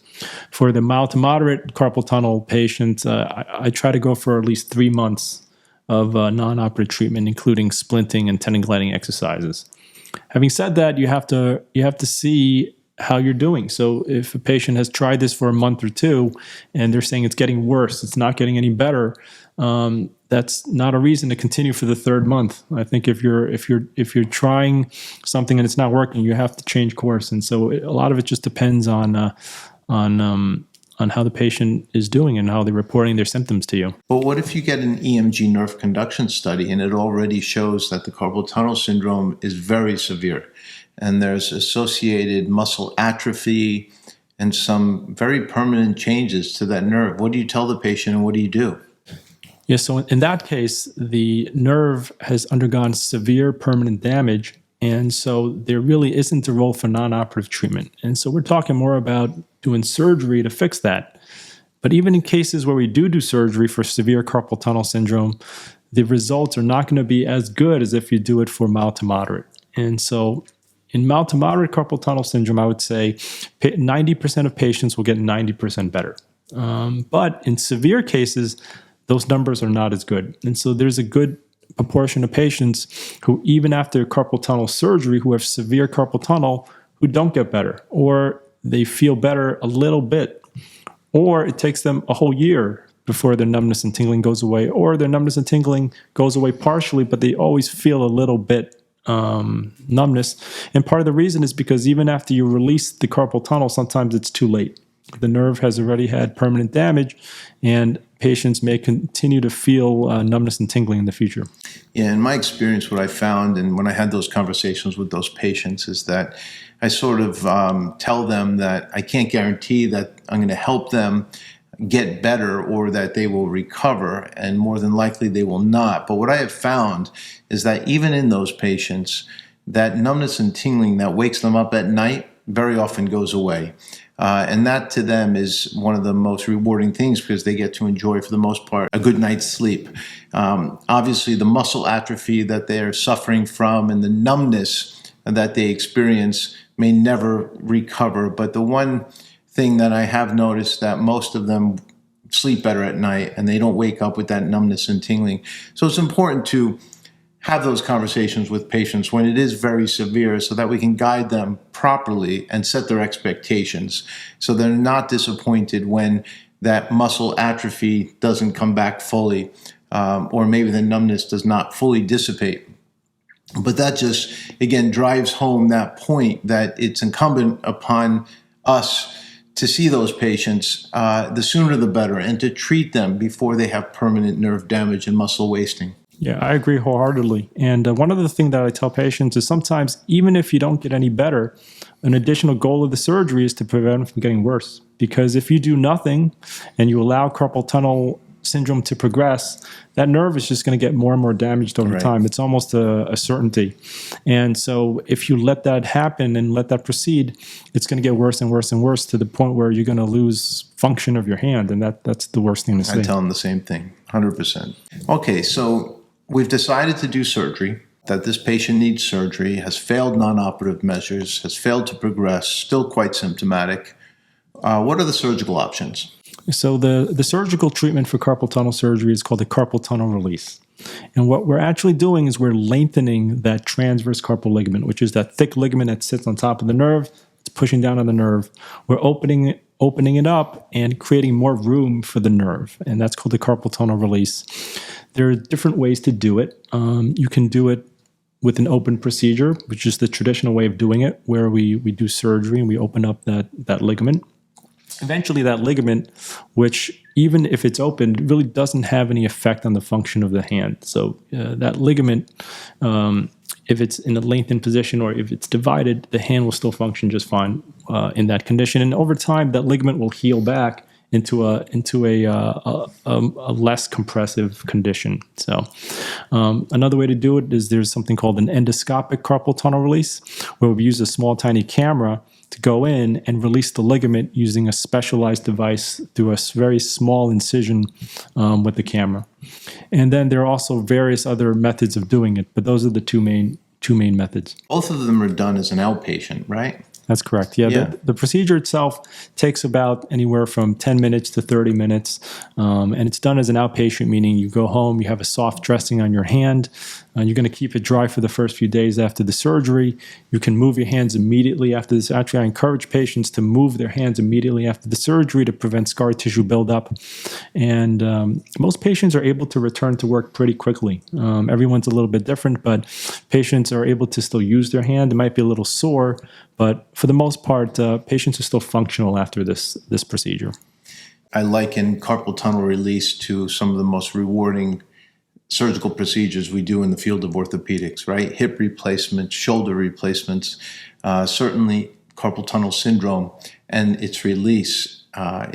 B: For the mild to moderate carpal tunnel patients, I try to go for at least 3 months of non-operative treatment, including splinting and tendon gliding exercises. Having said that, you have to see how you're doing. So if a patient has tried this for a month or two and they're saying it's getting worse, it's not getting any better, that's not a reason to continue for the 3rd month. I think if you're trying something and it's not working, you have to change course. And so a lot of it just depends on how the patient is doing and how they're reporting their symptoms to you.
A: But what if you get an EMG nerve conduction study and it already shows that the carpal tunnel syndrome is very severe and there's associated muscle atrophy and some very permanent changes to that nerve? What do you tell the patient and what do you do?
B: Yeah, so in that case, the nerve has undergone severe permanent damage, and so there really isn't a role for non-operative treatment. And so we're talking more about doing surgery to fix that. But even in cases where we do surgery for severe carpal tunnel syndrome, the results are not going to be as good as if you do it for mild to moderate. And so In mild to moderate carpal tunnel syndrome, I would say 90% of patients will get 90% better. But in severe cases, those numbers are not as good. And so there's a good proportion of patients who, even after carpal tunnel surgery, who have severe carpal tunnel, who don't get better, or they feel better a little bit, or it takes them a whole year before their numbness and tingling goes away, or their numbness and tingling goes away partially, but they always feel a little bit numbness. And part of the reason is because even after you release the carpal tunnel, sometimes it's too late. The nerve has already had permanent damage, and patients may continue to feel numbness and tingling in the future.
A: Yeah, in my experience, what I found, and when I had those conversations with those patients, is that I sort of tell them that I can't guarantee that I'm going to help them get better or that they will recover, and more than likely they will not. But what I have found is that even in those patients, that numbness and tingling that wakes them up at night very often goes away. And that to them is one of the most rewarding things because they get to enjoy, for the most part, a good night's sleep. Obviously, the muscle atrophy that they're suffering from and the numbness that they experience may never recover. But the one thing that I have noticed, that most of them sleep better at night and they don't wake up with that numbness and tingling. So it's important to have those conversations with patients when it is very severe so that we can guide them properly and set their expectations so they're not disappointed when that muscle atrophy doesn't come back fully, or maybe the numbness does not fully dissipate. But that just, again, drives home that point that it's incumbent upon us to see those patients the sooner the better and to treat them before they have permanent nerve damage and muscle wasting.
B: Yeah, I agree wholeheartedly. And one other thing that I tell patients is sometimes, even if you don't get any better, an additional goal of the surgery is to prevent it from getting worse. Because if you do nothing and you allow carpal tunnel syndrome to progress, that nerve is just going to get more and more damaged over time. It's almost a certainty. And so if you let that happen and let that proceed, it's going to get worse and worse and worse to the point where you're going to lose function of your hand. And that's the worst thing to say.
A: I tell them the same thing, 100%. Okay, so we've decided to do surgery, that this patient needs surgery, has failed non-operative measures, has failed to progress, still quite symptomatic. What are the surgical options?
B: So the surgical treatment for carpal tunnel surgery is called the carpal tunnel release. And what we're actually doing is we're lengthening that transverse carpal ligament, which is that thick ligament that sits on top of the nerve. It's pushing down on the nerve. We're opening it up and creating more room for the nerve. And that's called the carpal tunnel release. There are different ways to do it. You can do it with an open procedure, which is the traditional way of doing it, where we do surgery and we open up that ligament. Eventually, that ligament, which even if it's opened, really doesn't have any effect on the function of the hand. So that ligament, if it's in a lengthened position or if it's divided, the hand will still function just fine in that condition. And over time, that ligament will heal back into a less compressive condition. So another way to do it is there's something called an endoscopic carpal tunnel release, where we use a small, tiny camera to go in and release the ligament using a specialized device through a very small incision with the camera. And then there are also various other methods of doing it, but those are the two main methods.
A: Both of them are done as an outpatient, right?
B: That's correct. Yeah. The procedure itself takes about anywhere from 10 minutes to 30 minutes. And it's done as an outpatient, meaning you go home, you have a soft dressing on your hand. You're going to keep it dry for the first few days after the surgery. You can move your hands immediately after this. Actually, I encourage patients to move their hands immediately after the surgery to prevent scar tissue buildup. And most patients are able to return to work pretty quickly. Everyone's a little bit different, but patients are able to still use their hand. It might be a little sore, but for the most part, patients are still functional after this procedure.
A: I liken carpal tunnel release to some of the most rewarding surgical procedures we do in the field of orthopedics, right? Hip replacements, shoulder replacements, certainly carpal tunnel syndrome and its release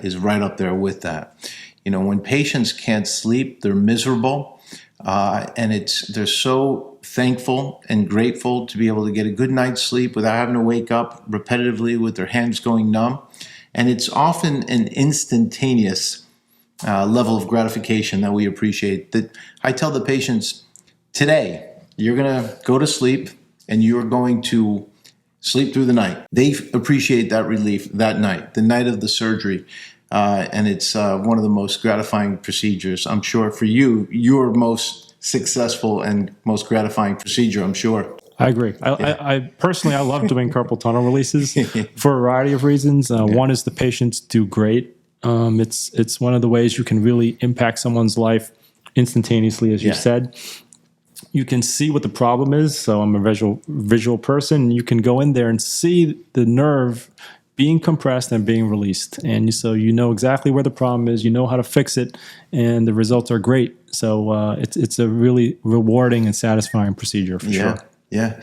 A: is right up there with that. You know, when patients can't sleep, they're miserable, and they're so thankful and grateful to be able to get a good night's sleep without having to wake up repetitively with their hands going numb. And it's often an instantaneous level of gratification that we appreciate. That I tell the patients, today, you're going to go to sleep and you're going to sleep through the night. They appreciate that relief that night, the night of the surgery. And it's one of the most gratifying procedures. I'm sure for you, your most successful and most gratifying procedure, I'm sure.
B: I agree. I personally, I love doing carpal tunnel releases for a variety of reasons. One is the patients do great. It's one of the ways you can really impact someone's life instantaneously, as you said. You can see what the problem is. So I'm a visual person. You can go in there and see the nerve being compressed and being released. And so you know exactly where the problem is, you know how to fix it, and the results are great. So it's a really rewarding and satisfying procedure for sure.
A: Yeah.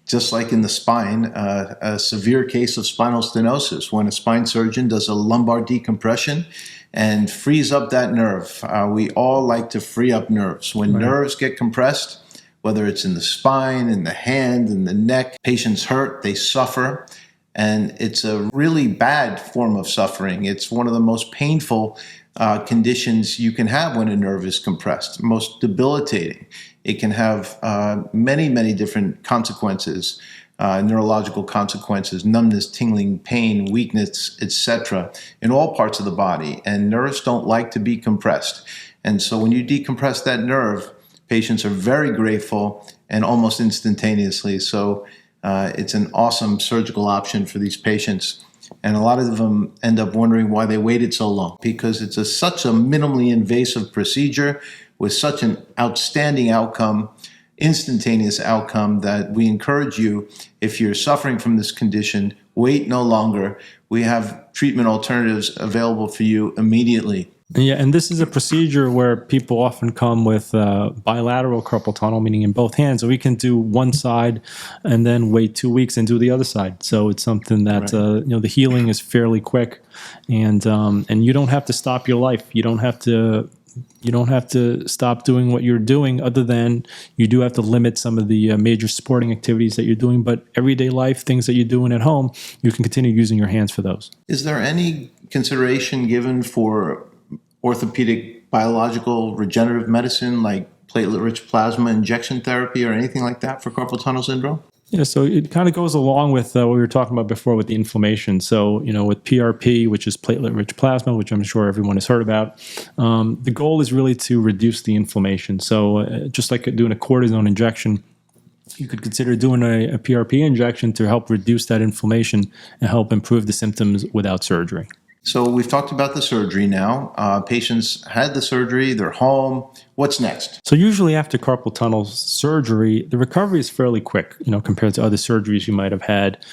A: Just like in the spine, a severe case of spinal stenosis, when a spine surgeon does a lumbar decompression and frees up that nerve. We all like to free up nerves. When nerves get compressed, whether it's in the spine, in the hand, in the neck, patients hurt, they suffer. And it's a really bad form of suffering. It's one of the most painful conditions you can have when a nerve is compressed, most debilitating. It can have many, many different consequences, neurological consequences, numbness, tingling, pain, weakness, etc., in all parts of the body. And nerves don't like to be compressed. And so when you decompress that nerve, patients are very grateful and almost instantaneously. So it's an awesome surgical option for these patients. And a lot of them end up wondering why they waited so long, because it's such a minimally invasive procedure with such an outstanding outcome, instantaneous outcome, that we encourage you, if you're suffering from this condition, wait no longer. We have treatment alternatives available for you immediately.
B: Yeah, and this is a procedure where people often come with bilateral carpal tunnel, meaning in both hands. So we can do one side and then wait 2 weeks and do the other side. So it's something that the healing is fairly quick, and you don't have to stop your life. You don't have to stop doing what you're doing, other than you do have to limit some of the major sporting activities that you're doing. But everyday life, things that you're doing at home, you can continue using your hands for those.
A: Is there any consideration given for orthopedic, biological, regenerative medicine, like platelet-rich plasma injection therapy or anything like that for carpal tunnel syndrome?
B: Yeah, so it kind of goes along with what we were talking about before with the inflammation. So, with PRP, which is platelet-rich plasma, which I'm sure everyone has heard about, the goal is really to reduce the inflammation. So just like doing a cortisone injection, you could consider doing a PRP injection to help reduce that inflammation and help improve the symptoms without surgery.
A: So we've talked about the surgery now. Patients had the surgery, they're home. What's next?
B: So usually after carpal tunnel surgery, the recovery is fairly quick, compared to other surgeries you might have had.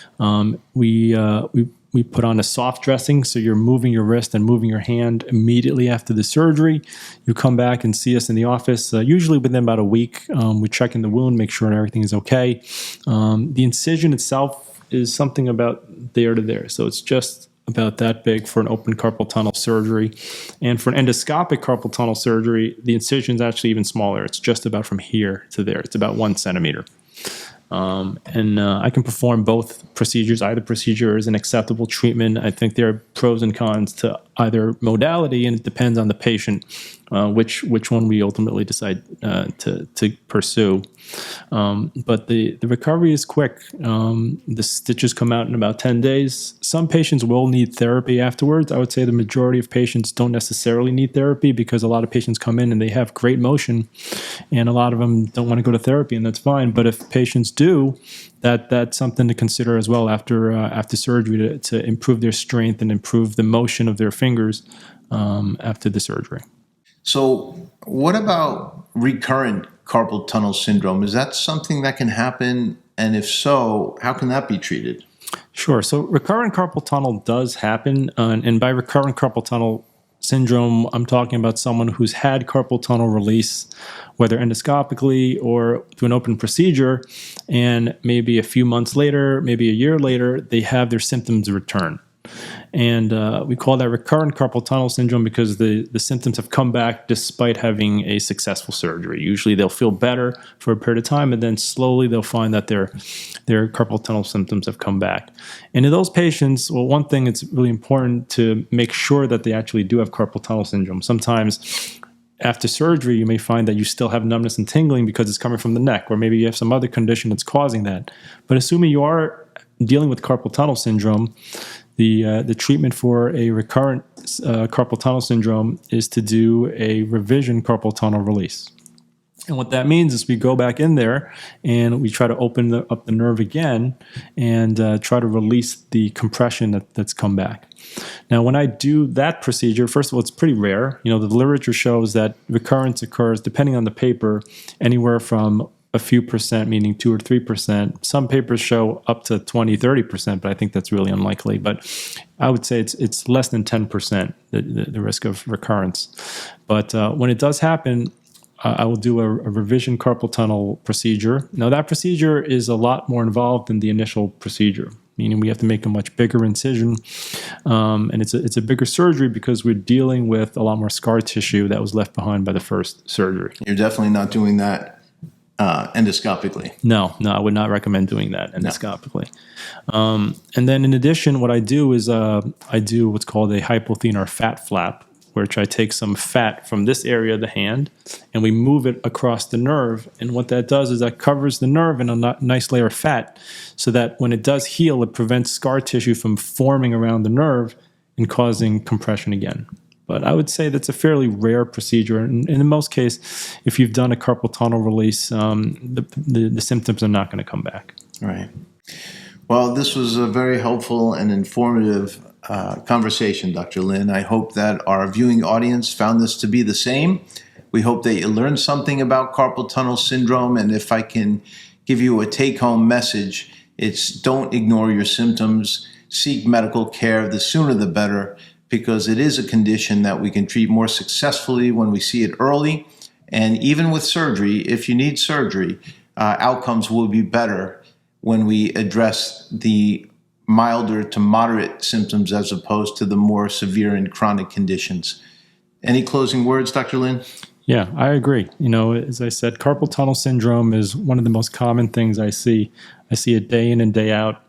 B: We put on a soft dressing, so you're moving your wrist and moving your hand immediately after the surgery. You come back and see us in the office, usually within about a week. We check in the wound, make sure everything is okay. The incision itself is something about there to there, so it's just about that big for an open carpal tunnel surgery. And for an endoscopic carpal tunnel surgery, the incision is actually even smaller. It's just about from here to there. It's about 1 centimeter. I can perform both procedures. Either procedure is an acceptable treatment. I think there are pros and cons to either modality, and it depends on the patient which one we ultimately decide to pursue. But the recovery is quick. The stitches come out in about 10 days. Some patients will need therapy afterwards. I would say the majority of patients don't necessarily need therapy, because a lot of patients come in and they have great motion, and a lot of them don't want to go to therapy, and that's fine. But if patients do, that's something to consider as well after surgery to improve their strength and improve the motion of their fingers after the surgery.
A: So what about recurrent carpal tunnel syndrome? Is that something that can happen? And if so, how can that be treated?
B: Sure. So recurrent carpal tunnel does happen. And by recurrent carpal tunnel syndrome, I'm talking about someone who's had carpal tunnel release, whether endoscopically or through an open procedure, and maybe a few months later, maybe a year later, they have their symptoms return. And we call that recurrent carpal tunnel syndrome because the symptoms have come back despite having a successful surgery. Usually they'll feel better for a period of time, and then slowly they'll find that their carpal tunnel symptoms have come back. And in those patients, well, one thing it's really important to make sure that they actually do have carpal tunnel syndrome. Sometimes after surgery, you may find that you still have numbness and tingling because it's coming from the neck, or maybe you have some other condition that's causing that. But assuming you are dealing with carpal tunnel syndrome, the treatment for a recurrent carpal tunnel syndrome is to do a revision carpal tunnel release. And what that means is we go back in there and we try to open up the nerve again and try to release the compression that's come back. Now, when I do that procedure, first of all, it's pretty rare. The literature shows that recurrence occurs, depending on the paper, anywhere from a few percent, meaning 2 or 3%. Some papers show up to 20, 30%, but I think that's really unlikely. But I would say it's less than 10%, the risk of recurrence. But when it does happen, I will do a revision carpal tunnel procedure. Now, that procedure is a lot more involved than the initial procedure, meaning we have to make a much bigger incision. And it's a bigger surgery because we're dealing with a lot more scar tissue that was left behind by the first surgery.
A: You're definitely not doing that endoscopically.
B: No, I would not recommend doing that endoscopically. No. And then in addition, what I do is I do what's called a hypothenar fat flap, which I take some fat from this area of the hand and we move it across the nerve. And what that does is that covers the nerve in a nice layer of fat so that when it does heal, it prevents scar tissue from forming around the nerve and causing compression again. But I would say that's a fairly rare procedure. And in most cases, if you've done a carpal tunnel release, the symptoms are not going to come back.
A: Right. Well, this was a very helpful and informative conversation, Dr. Lin. I hope that our viewing audience found this to be the same. We hope that you learned something about carpal tunnel syndrome. And if I can give you a take-home message, it's don't ignore your symptoms. Seek medical care. The sooner the better, because it is a condition that we can treat more successfully when we see it early. And even with surgery, if you need surgery, outcomes will be better when we address the milder to moderate symptoms as opposed to the more severe and chronic conditions. Any closing words, Dr. Lin?
B: Yeah, I agree. As I said, carpal tunnel syndrome is one of the most common things I see. I see it day in and day out.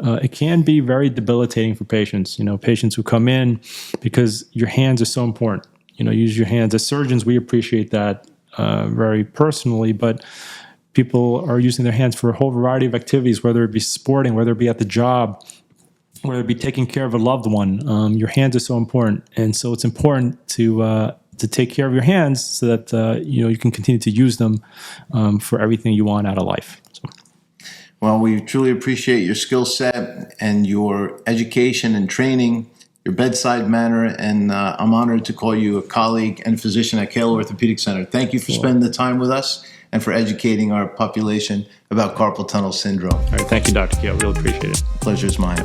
B: It can be very debilitating for patients. Patients who come in because your hands are so important. Use your hands. As surgeons, we appreciate that very personally, but people are using their hands for a whole variety of activities, whether it be sporting, whether it be at the job, whether it be taking care of a loved one. Your hands are so important. And so it's important to take care of your hands so that you can continue to use them for everything you want out of life. So.
A: Well, we truly appreciate your skill set and your education and training, your bedside manner, and I'm honored to call you a colleague and physician at Kayal Orthopaedic Center. Thank you for spending the time with us and for educating our population about carpal tunnel syndrome.
B: All right, thank you, Dr. Kayal. Really appreciate it.
A: Pleasure is mine.